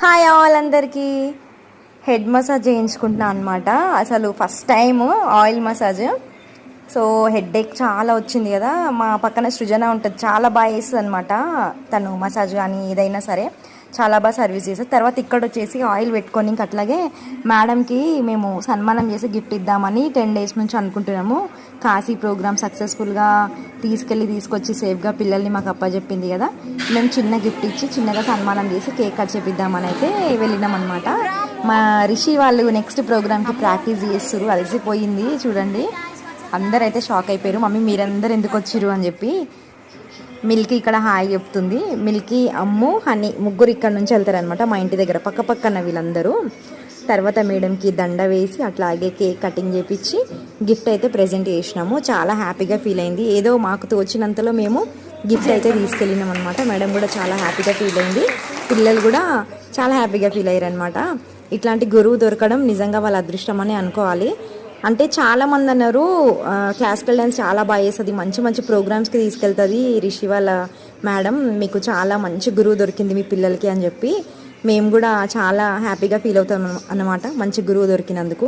Hi all అందరికీ head massage చేయించుకుంటున్నాను అనమాట. అసలు first time oil massage. So headache చాలా వచ్చింది కదా, మా పక్కన సృజన ఉంటుంది, చాలా బాగా చేస్తుంది అనమాట. తను మసాజ్ కానీ ఏదైనా సరే చాలా బాగా సర్వీస్ చేస్తుంది. తర్వాత ఇక్కడ వచ్చేసి ఆయిల్ పెట్టుకొని ఇంక అట్లాగే మేడంకి మేము సన్మానం చేసి గిఫ్ట్ ఇద్దామని 10 days నుంచి అనుకుంటున్నాము. కాశీ ప్రోగ్రామ్ సక్సెస్ఫుల్గా తీసుకొచ్చి సేఫ్గా పిల్లల్ని మాకు అప్పచెప్పింది కదా, మేము చిన్న గిఫ్ట్ ఇచ్చి చిన్నగా సన్మానం చేసి కేక్ కట్ చేపిద్దామని అయితే వెళ్ళినాం అనమాట. మా రిషి వాళ్ళు నెక్స్ట్ ప్రోగ్రామ్కి ప్రాక్టీస్ చేస్తారు, అలసిపోయింది చూడండి. అందరైతే షాక్ అయిపోయారు, మమ్మీ మీరందరూ ఎందుకు వచ్చిర్రు అని చెప్పి. మిల్కీ ఇక్కడ హాయ్ చెప్తుంది. మిల్కీ, అమ్ము, హనీ ముగ్గురు ఇక్కడ నుంచి వెళ్తారనమాట, మా ఇంటి దగ్గర పక్క పక్కన వీళ్ళందరూ. తర్వాత మేడంకి దండ వేసి అట్లాగే కేక్ కటింగ్ చేపించి గిఫ్ట్ అయితే ప్రెజెంట్ చేసినాము. చాలా హ్యాపీగా ఫీల్ అయింది. ఏదో మాకు తోచినంతలో మేము గిఫ్ట్ అయితే తీసుకెళ్ళినాం అనమాట. మేడం కూడా చాలా హ్యాపీగా ఫీల్ అయింది, పిల్లలు కూడా చాలా హ్యాపీగా ఫీల్ అయ్యారు అనమాట. ఇట్లాంటి గురువు దొరకడం నిజంగా వాళ్ళ అదృష్టం అని అనుకోవాలి. అంటే చాలామంది అన్నారు క్లాసికల్ డ్యాన్స్ చాలా బాగా చేస్తుంది, మంచి మంచి ప్రోగ్రామ్స్కి తీసుకెళ్తుంది రిషి వాళ్ళ మేడం, మీకు చాలా మంచి గురువు దొరికింది మీ పిల్లలకి అని చెప్పి. మేము కూడా చాలా హ్యాపీగా ఫీల్ అవుతాం అన్నమాట మంచి గురువు దొరికినందుకు.